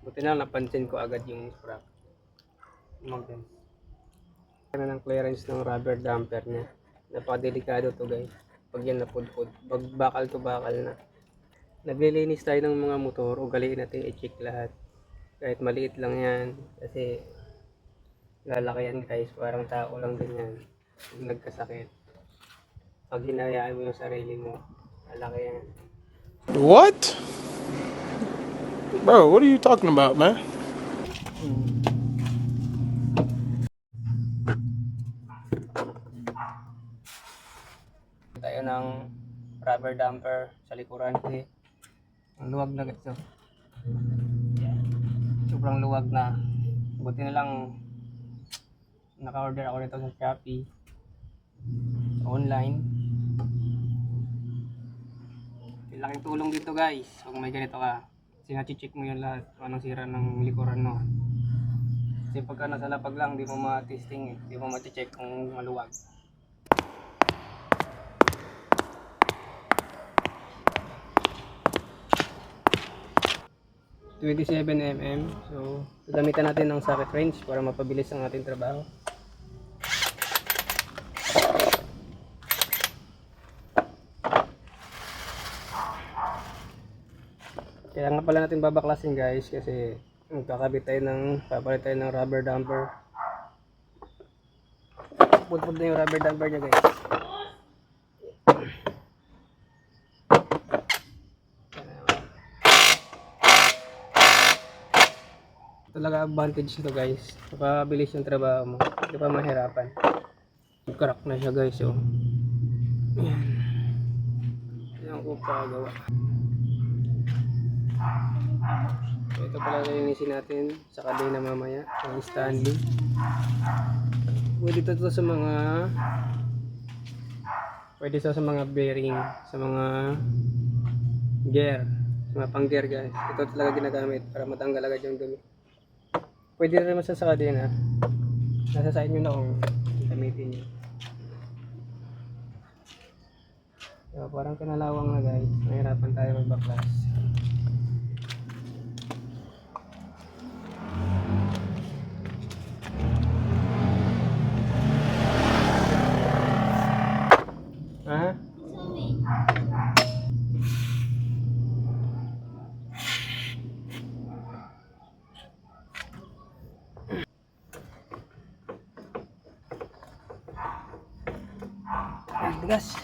Buti na napansin ko agad yung sprocket. Guys. Ano ng clearance ng rubber damper niya. Napakadelikado to guys. Pag yan napudpud. Pag bakal to bakal na. Naglilinis tayo ng mga motor, ugaliin natin i-check lahat. Kahit maliit lang yan. Kasi lalaki yan guys. Parang tao lang din yan. Nagkasakit. Pag hinayaan mo yung sarili mo, lalaki yan. What? Bro, what are you talking about, man? Tayo ng rubber damper sa likuran kasi ang luwag na guys. Sobrang luwag na. Buti na lang naka-order ako nito sa Shopee online. Laking tulong dito guys kung may ganito ka. Kasi na-check mo yung lahat kung anong sira ng likuran mo. Kasi pagka nasa lapag lang, di mo ma-testing di mo ma-check kung maluwag. $27mm. So, gamitan natin ng socket wrench para mapabilis ang ating trabaho. Kaya nga pala natin babaklasin guys kasi magkakabit tayo papalit tayo ng rubber damper. Pudpud na yung rubber damper niya guys. Talaga advantage ito guys. Mapabilis yung trabaho mo. Hindi pa mahirapan. Crack na siya guys. Oh. Ayan. Ayan ko pagawa. So, ito pala linisin natin sa kadena mamaya. Ang standing. Pwede ito sa mga bearing, sa mga gear, sa mga pang gear guys. Ito talaga ginagamit para matanggal agad yung dumi. Pwede rin naman sa kadena. Nasa sa inyo na kung gamitin nyo. So, parang kinalawang na guys. Mahirapan tayo magbaklas. Ha? Bigas.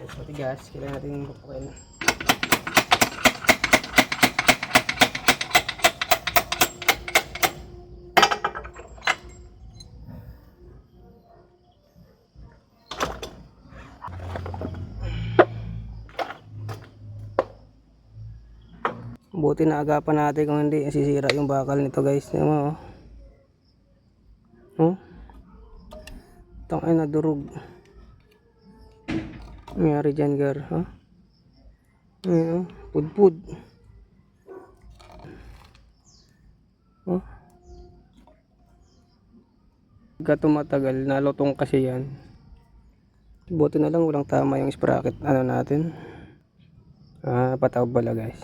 Yes, matigas. Kailangan natin bukukin. Buti na agapan natin kung hindi sisira yung bakal nito guys. Tingnan mo oh. Oh. Itong ay nadurog. Nangyari dyan gar. Huh? Ayan oh. Pudpud. Oh. Pagka tumatagal, nalutong kasi yan. Buti na lang walang tama yung sprocket ano natin. Patawag pala guys.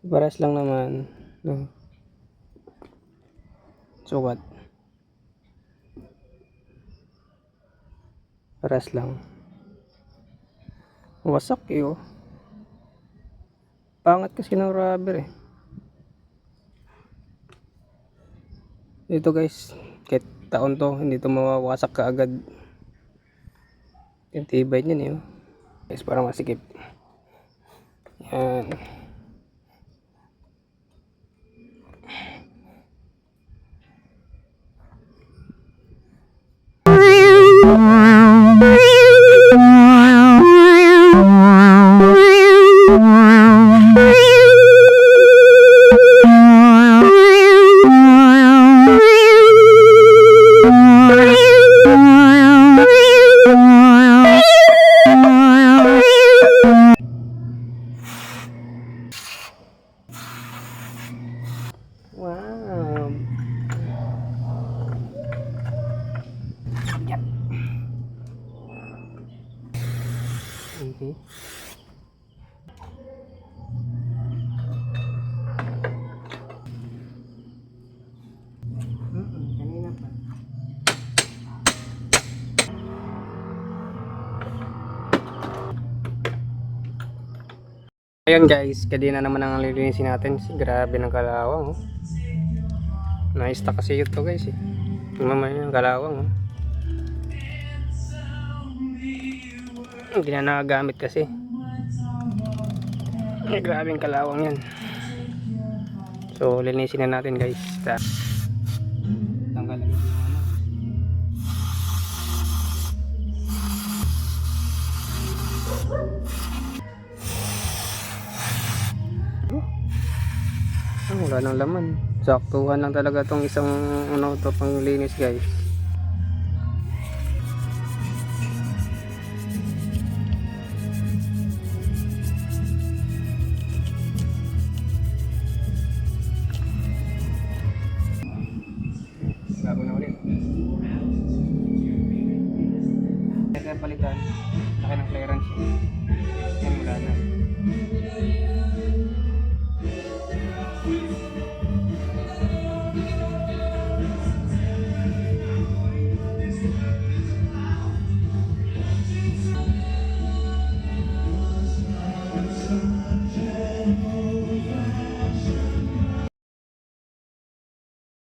Paras lang naman. No. Sukat. Paras lang. Wasak eh oh. Pangat kasi ng rubber eh. Ito guys, kahit taon to, hindi to mawawasak kaagad. Yung tibay niyan eh. Guys, parang masikip. Yan. Ayun guys, kadina naman ang lilinisin natin. Grabe ng kalawang. Oh. Na-stuck kasi ito guys eh. Mamaya yung kalawang. Oh. Hindi na nagagamit kasi. Ay, grabe yung kalawang yan. So linisin na natin guys. Tanggal agad yung ano. Wala nang laman. Saktuhan lang talaga tong isang ano to pang linis guys.